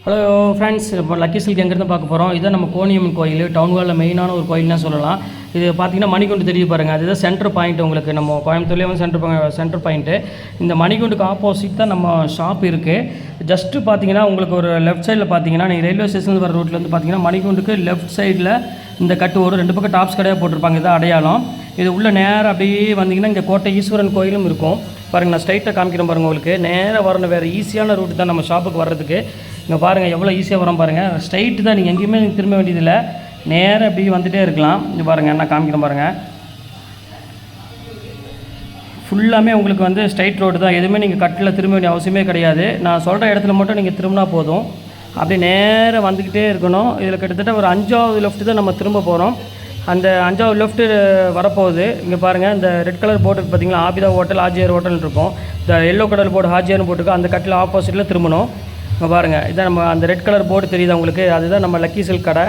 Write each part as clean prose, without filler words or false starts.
Hello friends, இப்போ lucky silk எங்கேருந்து பார்க்க போகிறோம். இதுதான் நம்ம கோணியம்மன் கோயில், டவுன் ஹாலில் மெயினான ஒரு கோயில்னு சொல்லலாம். இது பார்த்திங்கன்னா மணிகுண்டு தெரிய பாருங்கள், அதுதான் சென்டர் பாயிண்ட். உங்களுக்கு நம்ம கோயம்புத்தூர்லேயே வந்து சென்டர் பாயிண்ட்டு. இந்த மணிகுண்டுக்கு ஆப்போசிட் தான் நம்ம ஷாப் இருக்குது. ஜஸ்ட்டு பார்த்தீங்கன்னா உங்களுக்கு ஒரு லெஃப்ட் சைடில் பார்த்தீங்கன்னா நீங்கள் ரயில்வே ஸ்டேஷன் வர ரோட்லேருந்து பார்த்தீங்கன்னா மணிகுண்டுக்கு லெஃப்ட் சைடில் இந்த கட்டு ஒரு 2 பக்கம் டாப்ஸ் கடையாக போட்டிருப்பாங்க. இதான் அடையாளம். இது உள்ள நேராக அப்படியே வந்தீங்கன்னா இங்கே கோட்டை ஈஸ்வரன் கோயிலும் இருக்கும் பாருங்கள். நான் ஸ்ட்ரைட்டாக காமிக்கிறேன் பாருங்கள். உங்களுக்கு நேராக வரணும், வேறு ஈஸியான ரூட் தான் நம்ம ஷாப்புக்கு வர்றதுக்கு. இங்கே பாருங்கள் எவ்வளோ ஈஸியாக வரோம் பாருங்கள். ஸ்ட்ரைட்டு தான், நீங்கள் எங்கேயுமே திரும்ப வேண்டியதில்லை, நேராக அப்படி வந்துகிட்டே இருக்கலாம். இங்கே பாருங்கள், நான் காமிக்கிறேன் பாருங்கள். ஃபுல்லாமே உங்களுக்கு வந்து ஸ்ட்ரைட் ரோடு தான், எதுவுமே நீங்கள் கட்டில் திரும்ப வேண்டிய அவசியமே கிடையாது. நான் சொல்கிற இடத்துல மட்டும் நீங்கள் திரும்பினா போதும். அப்படியே நேராக வந்துக்கிட்டே இருக்கணும். இதில் கிட்டத்தட்ட ஒரு 5வது லெஃப்ட்டு தான் நம்ம திரும்ப போகிறோம். அந்த 5வது லெஃப்ட்டு வரப்போகுது. இங்கே பாருங்கள், இந்த ரெட் கலர் போர்டு பார்த்தீங்களா, ஆபிதா ஹோட்டல் ஹாஜியார் ஹோட்டல் இருக்கும். இந்த எல்லோ கலர் போர்டு ஹாஜியார்னு போட்டுருக்கோம். அந்த கட்டில் ஆப்போசிட்டில் திரும்பணும். இங்கே பாருங்கள், இதான் நம்ம அந்த ரெட் கலர் போர்டு தெரியுது உங்களுக்கு, அதுதான் நம்ம லக்கி சில்க் கடை.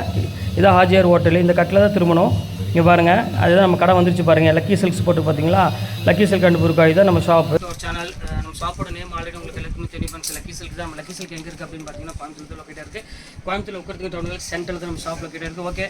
இதான் ஹாஜியார் ஹோட்டல். இந்த கட்டில் தான் திரும்பணும். இங்கே பாருங்கள், அதுதான் நம்ம கடை வந்துருச்சு பாருங்கள். லக்கி சில்க்ஸ் போட்டு பார்த்தீங்களா, லக்கி சில்க் அண்ட் புர்காய் தான் நம்ம ஷாப்பு. சேனல் நம்ம ஷாப்போட நேம் ஆல்ரெடி உங்களுக்கு எல்லாத்துக்குமே தெரியும். லக்கி சில்க் தான். நம்ம லக்கி சில்க் எங்கே இருக்குது அப்படின்னு பார்த்தீங்கன்னா கோயம்புத்தூர் லொக்கேட்டாக இருக்குது. கோயம்புத்தூர் உட்கிறதுக்கு டவுன் சென்டரில் தான் நம்ம ஷாப் லொக்கேட்டாக இருக்குது. ஓகே,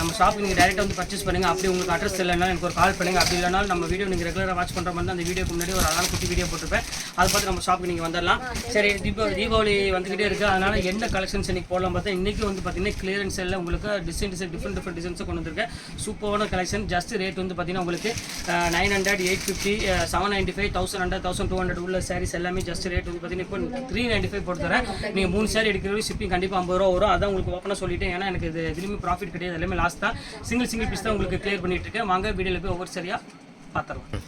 நம்ம ஷாப்புக்கு நீங்கள் டேரெக்டாக வந்து பர்ச்சேஸ் பண்ணுங்கள். அப்படி உங்களுக்கு அட்ரஸ் இல்லைனா எனக்கு ஒரு கால் பண்ணுங்கள். அப்படி இல்லைனாலும் நம்ம வீடியோ நீங்கள் ரெகுலராக வாட்ச் பண்ணுற மாதிரி அந்த வீடியோக்கு முன்னாடி ஒரு அழகான குட்டி வீடியோ போட்டுருப்பேன். அதை பார்த்து நம்ம ஷாப்புக்கு நீங்கள் வந்துடலாம். சரி, தீபாவளி வந்துக்கிட்டே இருக்குது, அதனால் என்ன கலெக்ஷன்ஸ் இன்றைக்கி போடலாம் பார்த்தா இன்றைக்கி வந்து பார்த்தீங்கன்னா கிளியரன்ஸ் எல்லாம் உங்களுக்கு டிஃப்ரெண்ட் டிசைன்ஸை கொண்டு வந்திருக்கேன். சூப்பரான கலெக்ஷன். ஜஸ்ட் ரேட் வந்து பார்த்தீங்கன்னா உங்களுக்கு 900, 850, 795, 1100, 1200 உள்ள சாரீஸ் எல்லாமே ஜஸ்ட் ரேட் வந்து பார்த்தீங்கன்னா இப்போ 395 போட்டு தரேன். நீங்கள் 3 சாரி எடுக்கிற ஷிப்பிங் கண்டிப்பாக 50 ரூபா வரும். அதான் உங்களுக்கு ஓப்பனாக சொல்லிட்டேன். ஏன்னா எனக்கு இது எதுவுமே ப்ராஃபிட் கிடையாது, எல்லாமே லாஸ் தான். சிங்கிள் பீஸ் தான் உங்களுக்கு கிளியர் பண்ணிட்டு இருக்கேன். வாங்க வீடியோவில் போய் ஒவ்வொரு சரியாக பார்த்துருவோம்.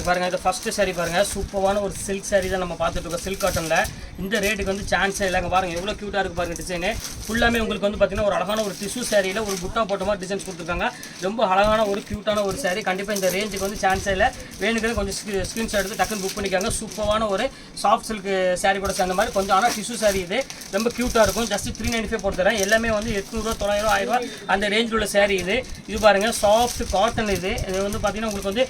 பாருங்கள், இது ஃபஸ்ட்டு சாரி பாருங்கள். சூப்பரான ஒரு சில்க் சாரி தான் நம்ம பார்த்துட்டு இருக்கோம். சில்க் காட்டனில் இந்த ரேட்டுக்கு வந்து சான்ஸே இல்லைங்க. பாருங்கள் எவ்வளோ க்யூட்டாக இருக்குது பாருங்கள். டிசைனு ஃபுல்லாமே உங்களுக்கு வந்து பார்த்தீங்கன்னா ஒரு அழகான ஒரு டிஷ்யூ சாரியில் ஒரு புட்டா போட்ட மாதிரி டிசைன்ஸ் கொடுத்துருக்காங்க. ரொம்ப அழகான ஒரு க்யூட்டான ஒரு சாரி. கண்டிப்பாக இந்த ரேஞ்சுக்கு வந்து சான்ஸே இல்லை. வேணுங்கிறது கொஞ்சம் ஸ்க்ரீன்ஷாட் எடுத்து டக்குன்னு புக் பண்ணிக்காங்க. சூப்பரான ஒரு சாஃப்ட் சில்க் சாரி கூட சேர்ந்த மாதிரி கொஞ்சம். ஆனால் டிஷ்யூ சாரி இது ரொம்ப க்யூட்டாக இருக்கும். ஜஸ்ட் 395 போட்டு தரேன். எல்லாமே வந்து 800, 900, 1000 அந்த ரேஞ்சில் உள்ள சாரி இது. இது பாருங்கள், சாஃப்ட் காட்டன். இது வந்து பார்த்தீங்கன்னா உங்களுக்கு வந்து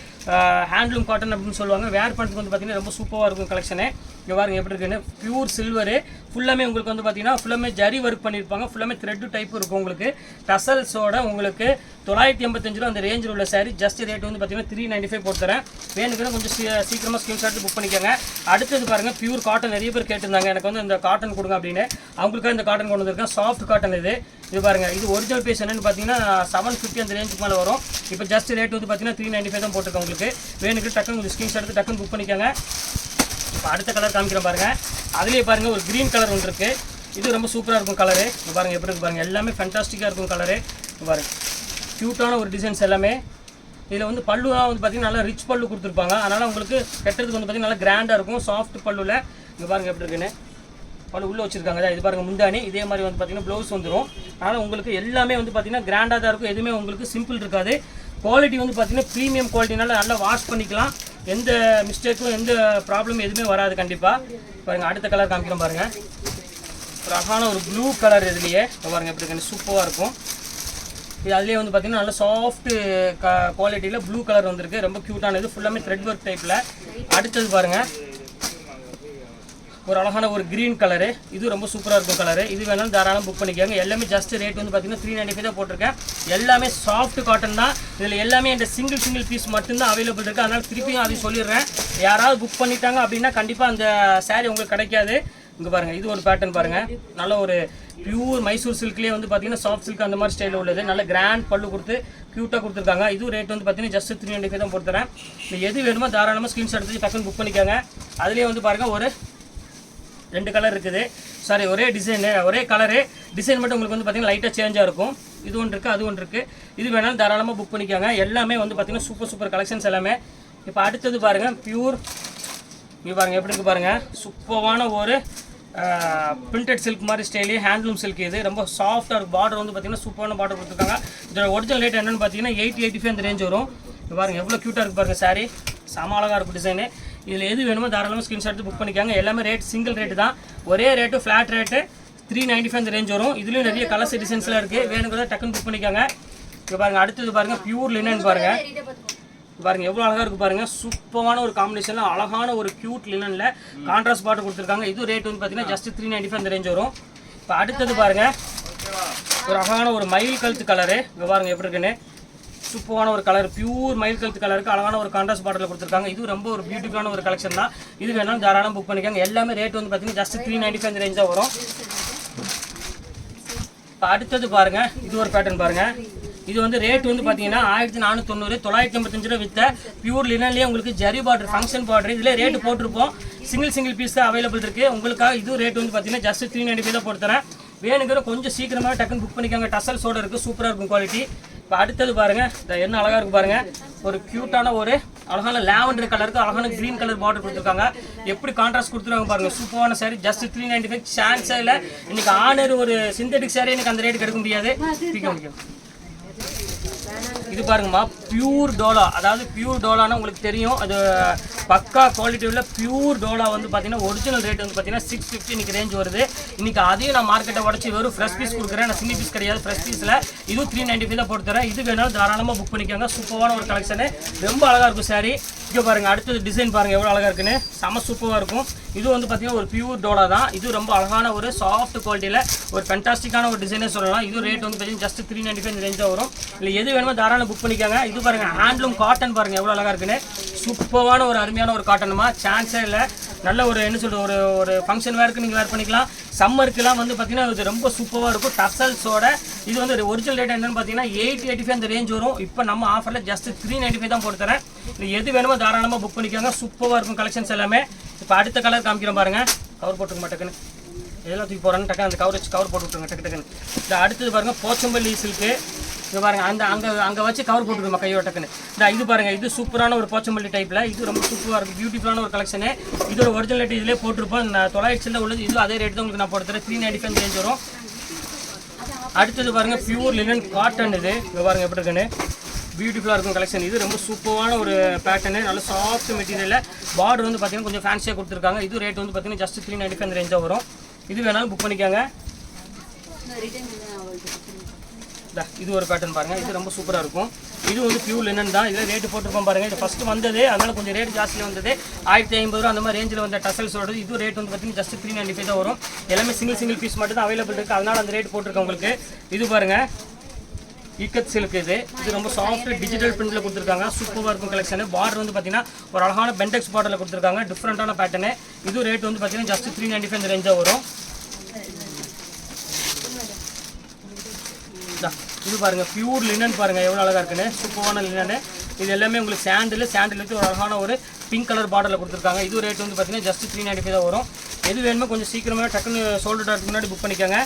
ஹேண்ட்லூம் காட்டன் அப்படின்னு சொல்லுவாங்க. வேர் பண்ணுறதுக்கு வந்து பார்த்தீங்கன்னா ரொம்ப சூப்பராக இருக்கும் கலெக்ஷனு. இங்கே பாருங்கள் எப்படி இருக்குன்னு. பியூர் சில்வரு ஃபுல்லாமே உங்களுக்கு வந்து பார்த்தீங்கன்னா ஃபுல்லாமே ஜரி ஒர்க் பண்ணியிருப்பாங்க. ஃபுல்லாமே த்ரெட்டு டைப் இருக்கும் உங்களுக்கு. டசல்ஸோட உங்களுக்கு 985 ரூபா அந்த ரேஞ்சில் உள்ள சாரி. ஜஸ்ட் ரேட் வந்து பார்த்தீங்கன்னா 395 போட்டு தரேன். வேணுங்கிறது கொஞ்சம் சீக்கிரமாக ஸ்க்ரீன்ஷாட் புக் பண்ணிக்கோங்க. அடுத்தது பாருங்கள், பியூர் காட்டன். நிறைய பேர் கேட்டிருந்தாங்க எனக்கு வந்து இந்த காட்டன் கொடுங்க அப்படின்னு. அவங்களுக்காக இந்த காட்டன் கொண்டு வந்திருக்கேன். சாஃப்ட் காட்டன் இது. இது பாருங்கள், இது ஒரிஜினல் பீஸ் என்னென்னு பார்த்தீங்கன்னா 750 அந்த ரேஞ்சுக்கு மேலே வரும். இப்போ ஜஸ்ட் ரேட் வந்து பார்த்தீங்கன்னா 395 தான் போட்டிருக்கேன் உங்களுக்கு. வேணுங்கிறது டக்குன்னு கொஞ்சம் ஸ்க்ரீன்ஷாட் எடுத்து டக்குன்னு புக் பண்ணிக்கோங்க. இப்போ அடுத்த கலர் காமிக்கிறேன் பாருங்கள். அதுலேயே பாருங்கள் ஒரு க்ரீன் கலர் ஒன்று இருக்குது. இது ரொம்ப சூப்பராக இருக்கும் கலரு. இப்போ பாருங்கள் எப்படி இருக்குது பாருங்கள். எல்லாமே ஃபேண்டாஸ்டிக்காக இருக்கும் கலரு. பாருங்கள் க்யூட்டான ஒரு டிசைன்ஸ் எல்லாமே. இதில் வந்து பல்லுலாம் வந்து பார்த்திங்கன்னா நல்லா ரிச் பல்லு கொடுத்துருப்பாங்க. அதனால் உங்களுக்கு கட்டுறதுக்கு வந்து பார்த்திங்கன்னா நல்லா கிராண்டாக இருக்கும். சாஃப்ட் பல்லுவில் இங்கே பாருங்கள் எப்படி இருக்குன்னு. பல்லு உள்ளே வச்சுருக்காங்க. இது பாருங்கள் முந்தானி. இதே மாதிரி வந்து பார்த்திங்கன்னா ப்ளவுஸ் வந்துடும். அதனால் உங்களுக்கு எல்லாமே வந்து பார்த்திங்கன்னா கிராண்டாக தான் இருக்கும். எதுவுமே உங்களுக்கு சிம்பிள் இருக்காது. குவாலிட்டி வந்து பார்த்திங்கன்னா ப்ரீமியம் குவாலிட்டினால நல்லா வாஷ் பண்ணிக்கலாம். எந்த மிஸ்டேக்கும் எந்த ப்ராப்ளமும் எதுவுமே வராது கண்டிப்பாக. பாருங்கள் அடுத்த கலர் காமிக்கிறோம் பாருங்கள். ஒரு அழகான ஒரு ப்ளூ கலர். இதுலேயே பாருங்கள் எப்படி இருக்குன்னு சூப்பராக இருக்கும். இது அதுலேயே வந்து பார்த்திங்கன்னா நல்லா சாஃப்ட்டு குவாலிட்டியில் ப்ளூ கலர் வந்திருக்கு. ரொம்ப க்யூட்டானது. ஃபுல்லாமே த்ரெட் ஒர்க் டைப்பில். அடுத்தது பாருங்கள் ஒரு அழகான ஒரு க்ரீன் கலரு. இது ரொம்ப சூப்பராக இருக்கும் கலரு. இது வேணாலும் தாராளம் புக் பண்ணிக்கோங்க. எல்லாமே ஜஸ்ட் ரேட் வந்து பார்த்தீங்கன்னா 395 தான் போட்டிருக்கேன். எல்லாமே சாஃப்ட் காட்டன் தான். இதில் எல்லாமே இந்த சிங்கிள் பீஸ் மட்டும்தான் அவைலபிள் இருக்குது. அதனால் திருப்பியும் அதை சொல்லிடுறேன். யாராவது புக் பண்ணிட்டாங்க அப்படின்னா கண்டிப்பாக அந்த சாரீ உங்களுக்கு கிடைக்காது. இங்கே பாருங்கள், இது ஒரு பேட்டர்ன் பாருங்கள். நல்ல ஒரு பியூர் மைசூர் சில்க்லேயே வந்து பார்த்தீங்கன்னா சாஃப்ட் சில்க் அந்த மாதிரி ஸ்டைலில் உள்ளது. நல்ல கிராண்ட் பல்லு கொடுத்து க்யூட்டாக கொடுத்துருக்காங்க. இது ரேட் வந்து பார்த்தீங்கன்னா ஜஸ்ட் 395 தான் போட்டுறேன். இல்லை எது வேணுமோ தாராளமாக ஸ்க்ரீன்ஷாட் எடுத்து டக்குன்னு புக் பண்ணிக்கோங்க. அதுலேயே வந்து பாருங்கள் ஒரு 2 கலர் இருக்குது. சாரி, ஒரே டிசைனு ஒரே கலரு. டிசைன் மட்டும் உங்களுக்கு வந்து பார்த்திங்கன்னா லைட்டாக சேஞ்சாக இருக்கும். இது ஒன்று இருக்குது, அது ஒன்று இருக்குது. இது வேணாலும் தாராளமாக புக் பண்ணிக்கோங்க. எல்லாமே வந்து பார்த்திங்கன்னா சூப்பர் கலெக்ஷன்ஸ் எல்லாமே. இப்போ அடுத்தது பாருங்கள் பியூர். இங்கே பாருங்கள் எப்படி இருக்குது பாருங்கள். சூப்பரான ஒரு பிரிண்டட் சில்க் மாதிரி ஸ்டைலி ஹேண்ட்லூம் சில்க். இது ரொம்ப சாஃப்டாக இருக்கும். பார்டர் வந்து பார்த்திங்கன்னா சூப்பரான பார்டர் கொடுத்துருக்காங்க. இதோட ஒரிஜினல் ரேட் என்னென்னு பார்த்தீங்கன்னா 80-85 அந்த ரேஞ்ச் வரும். இப்போ பாருங்கள் எவ்வளோ க்யூட்டாக இருக்குது பாருங்கள் சாரி. செம அழகாக இருக்கும் டிசைனு. இதில் எது வேணுமோ தாராளமாக ஸ்க்ரீன்ஷாட் எடுத்து புக் பண்ணிக்காங்க. எல்லாமே ரேட் சிங்கிள் ரேட்டு தான். ஒரே ரேட்டு ஃப்ளாட் ரேட்டு 395 அந்த ரேஞ்ச் வரும். இதுலேயும் நிறைய கலர்ஸ் டிசைன்ஸ்லாம் இருக்குது. வேணுங்கிறத டக்குன்னு புக் பண்ணிக்காங்க. இப்போ பாருங்கள் அடுத்தது பாருங்கள் பியூர் லினன் பாருங்கள். பாருங்கள் எவ்வளோ அழகாக இருக்குது பாருங்கள். சூப்பரான ஒரு காம்பினேஷனில் அழகான ஒரு க்யூட் லினனில் கான்ட்ராஸ்ட் பார்டர் கொடுத்துருக்காங்க. இது ரேட் வந்து பார்த்தீங்கன்னா ஜஸ்ட் 395 அந்த ரேஞ்ச் வரும். இப்போ அடுத்தது பாருங்கள், ஒரு அழகான ஒரு மயில் கழுத்து கலரு. இங்கே பாருங்கள் எப்படி இருக்குன்னு, சூப்பரான ஒரு கலர், பியூர் மயில் கழுத்து கலருக்கு அழகான ஒரு கான்ட்ராஸ்ட் பார்டரில் கொடுத்துருக்காங்க. இது ரொம்ப ஒரு பியூட்டிஃபுல்லான ஒரு கலெக்ஷன் தான். இது வேணாலும் தாராளமாக புக் பண்ணிக்காங்க. எல்லாமே ரேட் வந்து பார்த்தீங்கன்னா ஜஸ்ட் 395 அந்த ரேஞ்சாக வரும். இப்போ அடுத்தது பாருங்கள், இது ஒரு பேட்டர்ன் பாருங்கள். இது வந்து ரேட் வந்து பார்த்தீங்கன்னா 1490, 985 ரூபா வித்த பியூர் லினன்லேயே உங்களுக்கு ஜரி பார்டர், ஃபங்க்ஷன் பார்டர், இதில் ரேட்டு போட்டிருப்போம். சிங்கிள் பீஸ் தான் அவைலபிள் இருக்குது உங்களுக்காக. இது ரேட் வந்து பார்த்தீங்கன்னா ஜஸ்ட் 395 தான் போட்டு தரேன். வேணுங்கிற கொஞ்சம் சீக்கிரமாக டக்குன்னு புக் பண்ணிக்காங்க. டசல்ஸோடு இருக்குது, சூப்பராக இருக்கும் குவாலிட்டி. இப்போ அடுத்தது பாருங்கள், என்ன அழகாக இருக்குது பாருங்கள். ஒரு க்யூட்டான ஒரு அழகான லாவெண்டர் கலருக்கு அழகான க்ரீன் கலர் பார்டர் கொடுத்துருக்காங்க. எப்படி கான்ட்ராஸ்ட் கொடுத்துருக்காங்க பாருங்கள். சூப்பரான சாரி, ஜஸ்ட் 395. சான்ஸே இல்லை. இன்றைக்கி ஆனர் ஒரு சிந்தட்டிக் சாரி எனக்கு அந்த ரேட்டு கிடைக்க முடியாது. இது பாருங்கம்மா, பியூர் டோலா. அதாவது பியூர் டோலானா உங்களுக்கு தெரியும், அது பக்கா குவாலிட்டி உள்ள பியூர் டோலா வந்து பார்த்தீங்கன்னா ஒரிஜினல் ரேட் வந்து பார்த்தீங்கன்னா 650 இன்றைக்கி ரேஞ்ச் வருது. இன்றைக்கி அதையும் நான் மார்க்கெட்டை உடச்சி வெறும் ஃப்ரெஷ் பீஸ் கொடுக்குறேன். நான் சிங்கிள் பீஸ் கிடையாது, ஃப்ரெஷ் பீஸில் இதுவும் 395 தான் போட்டு தரேன். இது வேணாலும் தாராளமாக புக் பண்ணிக்கோங்க. சூப்பரான ஒரு கலெக்ஷனு, ரொம்ப அழகாக இருக்கும் சாரி. இங்கே பாருங்கள், அடுத்தது டிசைன் பாருங்கள் எவ்வளோ அழகாக இருக்குன்னு, செம சூப்பராக இருக்கும். இது வந்து பார்த்தீங்கன்னா ஒரு பியூர் டோலா தான். இது ரொம்ப அழகான ஒரு சாஃப்ட் குவாலிட்டியில் ஒரு ஃபேண்டாஸ்டிக்கான ஒரு டிசைனே சொல்லலாம். இது ரேட் வந்து பார்த்தீங்கன்னா ஜஸ்ட் 395 ரேஞ்ச் தான் வரும். இல்லை எது வேணுமோ தாராளமாக புக் பண்ணிக்கோங்க. இது பாருங்கள், ஹேண்ட்லூம் காட்டன் பாருங்கள் எவ்வளோ அழகாக இருக்குன்னு, சூப்பரான ஒரு அருமையான ஒரு காட்டனுமா, சான்ஸே இல்லை. நல்ல ஒரு என்ன சொல்கிறது, ஒரு ஃபங்க்ஷன் வேருக்கு நீங்கள் வேர் பண்ணிக்கலாம். சம்மருக்குலாம் வந்து பார்த்தீங்கன்னா இது ரொம்ப சூப்பராக இருக்கும். டசல்ஸோட இது வந்து ஒரிஜினல் ரேட் என்னென்னு பார்த்தீங்கன்னா 885 அந்த ரேஞ்ச் வரும். இப்போ நம்ம ஆஃபரில் ஜஸ்ட் 395 தான் போட்டு தரேன். இது எது வேணுமோ தாராளமாக புக் பண்ணிக்கோங்க. சூப்பராக இருக்கும் கலெக்ஷன்ஸ் எல்லாமே. இப்போ அடுத்த கலர் காமிக்கிறோம் பாருங்கள். கவர் போட்டுக்க மாட்டேக்குன்னு எல்லாத்துக்கு போகிறான்னு டக்குன்னு அந்த கவர் வச்சு கவர் போட்டு விட்டுருங்க டக்கு டக்குன்னு. இந்த அடுத்தது பாருங்கள், போச்சம்பள்ளி சில்க்கு. இது பாருங்கள், அங்கே வச்சு கவர் போட்டுருமா கையோட டக்குன்னு. இது பாருங்கள், இது சூப்பரான ஒரு போச்சம்பள்ளி டைப்பில். இது ரொம்ப சூப்பராக இருக்கும், பியூட்டிஃபுல்லான ஒரு கலெக்ஷனு. இதோட ஒரிஜினல் ரேட் இதிலே போட்டிருப்போம். 900 உள்ளது, இது அதே ரேட் தான் உங்களுக்கு நான் போட்டு தரேன். 395 ரேஞ்ச் வரும். அடுத்தது பாருங்கள், பியூர் லினன் காட்டன். இது பாருங்கள் எப்படி இருக்குன்னு, பியூட்டிஃபுல்லாக இருக்கும் கலெக்ஷன். இது ரொம்ப சூப்பரான ஒரு பேட்டர்னு, நல்ல சாஃப்ட் மெட்டீரியலில் பார்டர் வந்து பார்த்தீங்கன்னா கொஞ்சம் ஃபேன்சியாக கொடுத்துருக்காங்க. இது ரேட் வந்து பார்த்தீங்கன்னா ஜஸ்ட் 395 ரேஞ்சாக வரும். இது வேணாலும் புக் பண்ணிக்கோங்க. இது ஒரு பேட்டர்ன் பாருங்கள், இது ரொம்ப சூப்பராக இருக்கும். இது வந்து பியூர் லினன் தான். இதில் ரேட்டு போட்டிருப்போம் பாருங்கள். இது ஃபஸ்ட்டு வந்தது, அதனால் கொஞ்சம் ரேட் ஜாஸ்தியாக வந்தது. 1050 ரூபா அந்த மாதிரி ரேஞ்சில் வந்த டசல்ஸோட இது ரேட் வந்து பார்த்தீங்கன்னா ஜஸ்ட் 395 தான் வரும். எல்லாமே சிங்கிள் பீஸ் மட்டும் தான் அவைலபிள் இருக்குது, அதனால் அந்த ரேட் போட்டிருக்கேன் உங்களுக்கு. இது பாருங்கள், ஈக்கத் சில்க். இது ரொம்ப சாஃப்ட் டிஜிட்டல் பிரிண்டில் கொடுத்துருக்காங்க. சூப்பராக இருக்கும் கலெக்ஷன். பார்டர் வந்து பார்த்தீங்கன்னா ஒரு அழகான பென்டெக்ஸ் பார்டரில் கொடுத்துருக்காங்க. டிஃப்ரெண்ட்டான பேட்டர்னு. இது ரேட் வந்து பார்த்தீங்கன்னா ஜஸ்ட் 395 ரேஞ்சாக வரும். இது பாருங்கள், பியூர் லினன் பாருங்கள் எவ்வளோ அழகாக இருக்குன்னு, சூப்பரான லினனு. இது எல்லாமே உங்களுக்கு சாண்டில் வச்சு ஒரு அழகான ஒரு பிங்க் கலர் பார்டரில் கொடுத்துருக்காங்க. இது ரேட் வந்து பார்த்தீங்கன்னா ஜஸ்ட் 395 தான் வரும். எது வேணுமோ கொஞ்சம் சீக்கிரமாக டக்குன்னு ஷோல்டர் டாட்டுக்கு முன்னாடி புக் பண்ணிக்கோங்க.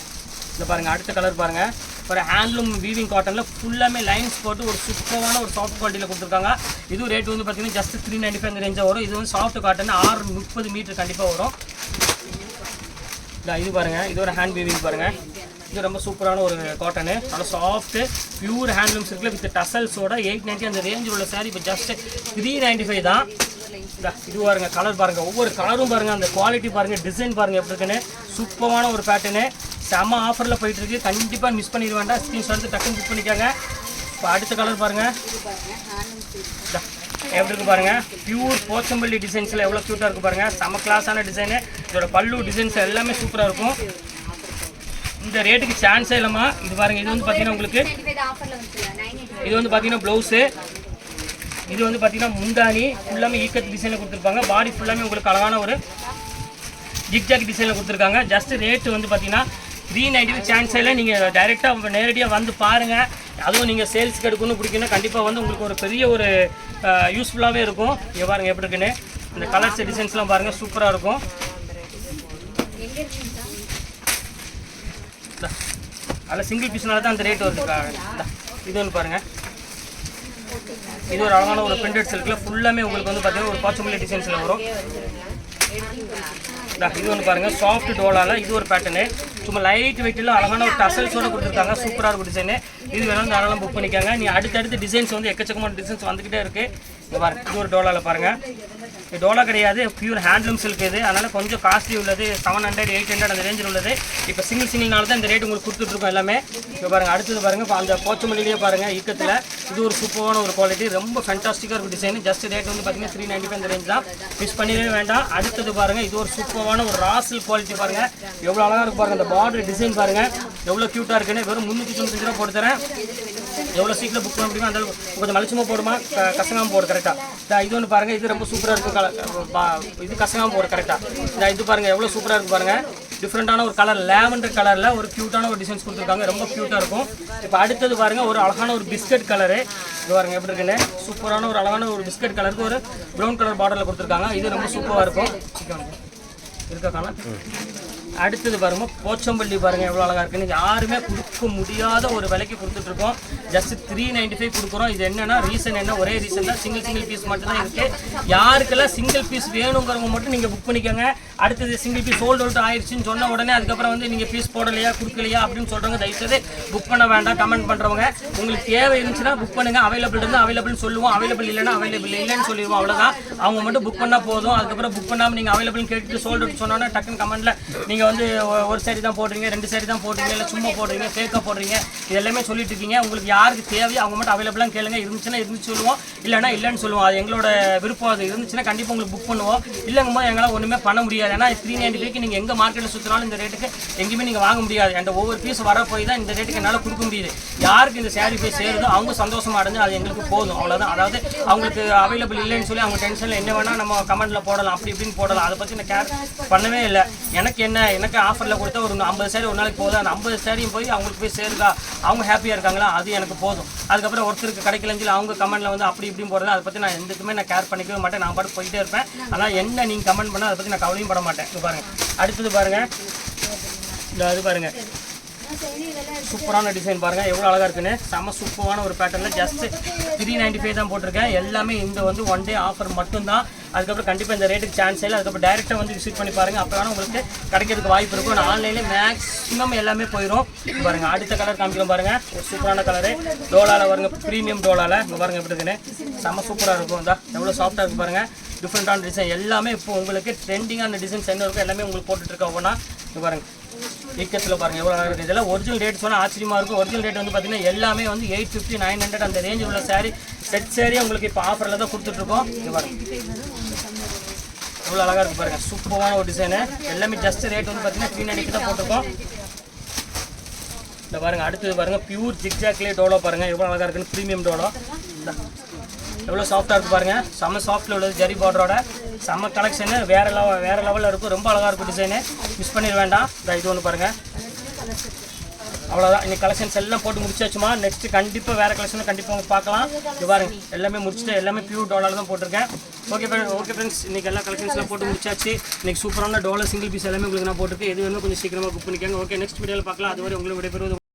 இந்த பாருங்கள், அடுத்த கலர் பாருங்கள், ஒரு ஹேண்ட்லூம் வீவிங் காட்டனில் ஃபுல்லாமே லைன்ஸ் போட்டு ஒரு சூப்பரான ஒரு சாஃப்ட் குவாலிட்டியில் கொடுத்துருக்காங்க. இது ரேட் வந்து பார்த்தீங்கன்னா ஜஸ்ட் 395 ரேஞ்சாக வரும். இது வந்து சாஃப்ட் காட்டன் 630 மீட்டர் கண்டிப்பாக வரும். இது பாருங்கள், இது ஒரு ஹேண்ட் வீவிங் பாருங்கள். இது ரொம்ப சூப்பரான ஒரு காட்டனு, நல்லா சாஃப்ட்டு பியூர் ஹேண்ட்லூம்ஸ் இருக்குல்ல வித் டசல்ஸோட 890 அந்த ரேஞ்சில் உள்ள சாரி இப்போ ஜஸ்ட் 395 தான். இது பாருங்க, கலர் பாருங்கள், ஒவ்வொரு கலரும் பாருங்கள், அந்த குவாலிட்டி பாருங்கள், டிசைன் பாருங்கள் எப்படி இருக்குன்னு, சூப்பரான ஒரு பேட்டர்னு. செம்ம ஆஃபரில் போயிட்டுருக்கு, கண்டிப்பாக மிஸ் பண்ணிட வேண்டாம். ஸ்க்ரீன்ஷாட் எடுத்து டக்குன்னு புக் பண்ணிக்காங்க. இப்போ அடுத்த கலர் பாருங்கள் எப்படி இருக்குது பாருங்கள், பியூர் போச்சம்பள்ளி டிசைன்ஸில் எவ்வளோ க்யூட்டாக இருக்குது பாருங்கள், செம்ம கிளாஸான டிசைனு. இதோட பல்லு டிசைன்ஸ் எல்லாமே சூப்பராக இருக்கும். இந்த ரேட்டுக்கு சான்ஸே இல்லைம்மா. இது பாருங்கள், இது வந்து பார்த்தீங்கன்னா உங்களுக்கு இது வந்து பார்த்தீங்கன்னா ப்ளவுஸு, இது வந்து பார்த்தீங்கன்னா முந்தானி ஃபுல்லாமே ஈக்கத் டிசைனில் கொடுத்துருப்பாங்க. பாடி ஃபுல்லாமே உங்களுக்கு அழகான ஒரு ஜிக்ஜாக் டிசைனில் கொடுத்துருக்காங்க. ஜஸ்ட் ரேட்டு வந்து பார்த்தீங்கன்னா 390 சான்ஸே இல்லை. நீங்கள் டைரெக்டாக நேரடியாக வந்து பாருங்கள். அதுவும் நீங்கள் சேல்ஸுக்கு எடுக்கணும்னு பிடிக்குன்னா கண்டிப்பாக வந்து உங்களுக்கு ஒரு பெரிய ஒரு யூஸ்ஃபுல்லாகவே இருக்கும். இங்கே பாருங்கள் எப்படி இருக்குன்னு, இந்த கலர்ஸ் டிசைன்ஸ்லாம் பாருங்கள், சூப்பராக இருக்கும். அதில் சிங்கிள் பீஸ்னால தான் அந்த ரேட் வருதுக்கா. இது ஒன்று பாருங்கள், இது ஒரு அழகான ஒரு பிரிண்டட் சில்கில் ஃபுல்லாமே உங்களுக்கு வந்து பார்த்தீங்கன்னா ஒரு போச்சம்பள்ளி டிசைன்ஸில் வரும். இது ஒன்று பாருங்கள், சாஃப்ட் டோலாவில் இது ஒரு பேட்டர்னு, சும்மா லைட் வெயிட்டில் அழகான ஒரு டசல்ஸோடு கொடுத்துருக்காங்க. சூப்பராக இருக்கும் டிசைனு. இது வேணாலும் தாராளம் புக் பண்ணிக்காங்க. நீ அடுத்தடுத்து டிசைன்ஸ் வந்து எக்கச்சக்கமான டிசைன்ஸ் வந்துக்கிட்டே இருக்குது. இது பாருங்கள், இது ஒரு டோலாவில் பாருங்கள், டோலா கிடையாது, பியூர் ஹேண்ட்லூம் சில்க் இது. அதனால் கொஞ்சம் காஸ்ட்லி உள்ளது, 700 800 அந்த ரேஞ்சில் உள்ளது. இப்போ சிங்கிள்னால தான் இந்த ரேட் உங்களுக்கு கொடுத்துட்ருக்கோம் எல்லாமே. இப்போ பாருங்கள், அடுத்தது பாருங்கள், இப்போ அந்த போச்சமல்லிலேயே பாருங்கள் ஈக்கத்தில் இது ஒரு சூப்பரான ஒரு குவாலிட்டி, ரொம்ப ஃபேண்டாஸ்டிக்காக இருக்கும் டிசைன். ஜஸ்ட் ரேட் வந்து பார்த்தீங்கன்னா 395 அந்த ரேஞ்ச் தான், மிஸ் பண்ணிடவே வேண்டாம். அடுத்தது பாருங்கள், இது ஒரு சூப்பரான ஒரு ராசில் குவாலிட்டி பாருங்கள், எவ்வளோ அழகாக இருக்கும் பாருங்கள். அந்த பார்டர் டிசைன் பாருங்கள் எவ்வளோ க்யூட்டாக இருக்குன்னு. வெறும் 395 ரூபா போட்டு தரேன். எவ்வளோ சீக்கிரம் புக் பண்ண முடியுமோ அந்த கொஞ்சம் மலிச்சமாக போடுமா, கசங்காமல் போடு கரெக்டாக. இது ஒன்று பாருங்கள், இது ரொம்ப சூப்பராக இருக்கும். இது கசங்காமல் போடு கரெக்டாக. இது பாருங்கள் எவ்வளோ சூப்பராக இருக்கும் பாருங்கள். டிஃப்ரெண்ட்டான ஒரு கலர், லேவண்டர் கலரில் ஒரு க்யூட்டான ஒரு டிசைன்ஸ் கொடுத்துருக்காங்க, ரொம்ப க்யூட்டாக இருக்கும். இப்போ அடுத்தது பாருங்கள், ஒரு அழகான ஒரு பிஸ்கட் கலரு. இது பாருங்கள் எப்படி இருக்குன்னு, சூப்பரான ஒரு அழகான ஒரு பிஸ்கட் கலருக்கு ஒரு ப்ரௌன் கலர் பார்டரில் கொடுத்துருக்காங்க. இது ரொம்ப சூப்பராக இருக்கும். இருக்கா காணா. அடுத்தது பாருங்கள், போச்சம்பள்ளி பாருங்கள் எவ்வளோ அழகாக இருக்குன்னு. யாருமே கொடுக்க முடியாத ஒரு விலைக்கு கொடுத்துட்ருக்கோம். ஜஸ்ட் 395 கொடுக்குறோம். இது என்னென்னா ரீசன் என்ன, ஒரே ரீசன் தான், சிங்கிள் பீஸ் மட்டும்தான் இருக்குது. யாருக்கெல்லாம் சிங்கிள் பீஸ் வேணுங்கிறவங்க மட்டும் நீங்கள் புக் பண்ணிக்கோங்க. அடுத்தது சிங்கிள் பீஸ் சோல்ட் அவுட் ஆயிடுச்சுன்னு சொன்ன உடனே அதுக்கப்புறம் வந்து நீங்கள் பீஸ் போடலையா கொடுக்கலையா அப்படின்னு சொல்கிறவங்க தயவுசெய்து புக் பண்ண வேண்டாம். கமெண்ட் பண்ணுறவங்க உங்களுக்கு தேவை இருந்துச்சுன்னா புக் பண்ணுங்கள். அவைலபிள் இருந்தால் அவைலபிள்னு சொல்லுவோம், அவைலபிள் இல்லைன்னா அவைலபிள் இல்லைன்னு சொல்லிடுவோம், அவ்வளோதான். அவங்க மட்டும் புக் பண்ணால் போதும். அதுக்கப்புறம் புக் பண்ணாமல் நீங்கள் அவைலபிள்னு கேட்டுட்டு சோல்ட் அவுட் சொன்னோன்னா டக்குன்னு கமெண்ட்டில் நீங்கள் வந்து ஒரு சாரி தான் போடுறீங்க, 2 சாரி தான் போடுறீங்க, இல்லை சும்மா போடுறீங்க, ஃபேக்காக போடுறீங்க, இது எல்லாமே சொல்லிட்டு இருக்கீங்க. உங்களுக்கு யாருக்கு தேவையோ அவங்க மட்டும் அவைலபிளாக கேளுங்க. இருந்துச்சுன்னா இருந்துச்சு சொல்லுவோம், இல்லைனா இல்லைன்னு சொல்லுவோம். அது எங்களோட விருப்பம். அது இருந்துச்சுன்னா கண்டிப்பாக உங்களுக்கு புக் பண்ணுவோம். இல்லைங்கும் போது எங்களால் ஒன்றுமே பண்ண முடியாது. ஏன்னா 395 நீங்கள் எங்கள் மார்க்கெட்டில் சுற்றினாலும் இந்த ரேட்டுக்கு எங்கேயுமே நீங்கள் வாங்க முடியாது. அந்த ஒவ்வொரு பீஸ் வர போய் தான் இந்த ரேட்டுக்கு என்னால் கொடுக்க முடியுது. யாருக்கு இந்த சாரி போய் சேருதோ அவங்க சந்தோஷமாக அடைஞ்சு அது எங்களுக்கு போதும், அவ்வளோதான். அதாவது அவங்களுக்கு அவைலபிள் இல்லைன்னு சொல்லி அவங்க டென்ஷனில் என்ன வேணால் நம்ம கமெண்ட்டில் போடலாம், அப்படி இப்படின்னு போடலாம். அதை பற்றி நான் கேர் பண்ணவே இல்லை. எனக்கு ஆஃபரில் கொடுத்தா ஒரு 50 சாரி ஒரு நாளைக்கு போதும். அந்த 50 சாரியும் போய் அவங்களுக்கு போய் சேருதா, அவங்க ஹாப்பியாக இருக்காங்களா, அது எனக்கு போதும். அதுக்கப்புறம் ஒருத்தருக்கு கிடைக்கலன்னு சொல்லி அவங்க கமெண்ட்டில் வந்து அப்படி இப்படின்னு போடுறது, அதை பற்றி நான் எதுக்குமே நான் கேர் பண்ணிக்கவே மாட்டேன். நான் பாட்டு போயிட்டே இருப்பேன். ஆனால் என்ன நீங்கள் கமெண்ட் பண்ணால் அதை பற்றி நான் கவலையும் பட மாட்டேன். இது பாருங்கள், அடுத்தது பாருங்கள், இந்த அது பாருங்கள் சூப்பரான டிசைன் பாருங்கள் எவ்வளோ அழகாக இருக்குன்னு. செம்ம சூப்பரான ஒரு பேட்டர்னில் ஜஸ்ட் 395 தான் போட்டிருக்கேன். எல்லாமே இந்த வந்து 1 டே ஆஃபர் மட்டும்தான். அதுக்கப்புறம் கண்டிப்பாக இந்த ரேட்டுக்கு சான்ஸ் இல்லை. அதுக்கப்புறம் டேரெக்டாக வந்து விசிட் பண்ணி பாருங்கள், அப்போ வேணால் உங்களுக்கு கிடைக்கிறதுக்கு வாய்ப்பு இருக்கும். நான் ஆன்லைனில் மேக்ஸிமம் எல்லாமே போயிடும். பாருங்கள், அடுத்த கலர் காமிக்கிறோம் பாருங்கள், ஒரு சூப்பரான கலரு. டோலாவில் வருங்க, ப்ரீமியம் டோலாவில். இங்கே பாருங்கள் எப்படி இருக்குன்னு, செம்ம சூப்பராக இருக்கும். இந்த எவ்வளோ சாஃப்டாக இருக்குது பாருங்கள். டிஃப்ரெண்ட்டான டிசைன் எல்லாமே இப்போ உங்களுக்கு ட்ரெண்டிங்கான டிசைன்ஸ் என்ன இருக்கும் எல்லாமே உங்களுக்கு போட்டுட்ருக்கேன் ஒவ்வொன்றா. இங்கே பாருங்கள், ஈக்கத்தில் பாருங்கள் எவ்வளோ அழகாக இருக்குது. இதெல்லாம் ஒரிஜினல் ரேட் சொன்னால் ஆச்சரியமாக இருக்கும். ஒரிஜினல் ரேட் வந்து பார்த்தீங்கன்னா எல்லாமே வந்து 850 900 அந்த ரேஞ்சில் உள்ள சாரி செட் சாரி உங்களுக்கு இப்போ ஆஃபரில் தான் கொடுத்துட்ருக்கோம். இங்கே பாருங்கள் எவ்வளோ அழகாக இருக்குது பாருங்கள், சூப்பரான ஒரு டிசைனு. எல்லாமே ஜஸ்ட் ரேட் வந்து பார்த்தீங்கன்னா 390 தான் போட்டிருக்கோம். இந்த பாருங்கள், அடுத்தது பாருங்கள், பியூர் ஜிக்ஜாக்லேயே டோலோ பாருங்கள் எவ்வளோ அழகாக இருக்குன்னு. ப்ரீமியம் டோலோ எவ்வளோ சாஃப்டாக இருக்குது பாருங்கள். செம்ம சாஃப்ட்டில் உள்ளது, ஜரி பார்டரோட செம்ம கலெக்ஷனு. வேறு லெவலில் இருக்கும், ரொம்ப அழகாக இருக்கும் டிசைனு. மிஸ் பண்ணிட வேண்டாம். இது ஒன்று பாருங்கள், அவ்வளோதான். இன்னைக்கு கலெக்ஷன்ஸ் எல்லாம் போட்டு முடிச்சாச்சுமா. நெக்ஸ்ட்டு கண்டிப்பாக வேறு கலெக்ஷனும் கண்டிப்பாக உங்களுக்கு பார்க்கலாம். இது பாருங்க எல்லாமே முடிச்சுட்டு எல்லாமே பியூர் டோலாவில் தான் போட்டிருக்கேன். ஓகே ஃப்ரெண்ட்ஸ், இன்றைக்கி எல்லா கலெக்ஷன்ஸ்லாம் போட்டு முடிச்சாச்சு. இன்றைக்கி சூப்பரான டோலர் சிங்கிள் பீஸ் எல்லாமே உங்களுக்கு நான் போட்டிருக்கேன். எது வேணுமோ கொஞ்சம் சீக்கிரமாக புக் பண்ணிக்கோங்க. ஓகே, நெக்ஸ்ட் வீடியோவில் பார்க்கலாம். அதுவரை உங்களை விடைபெறுவது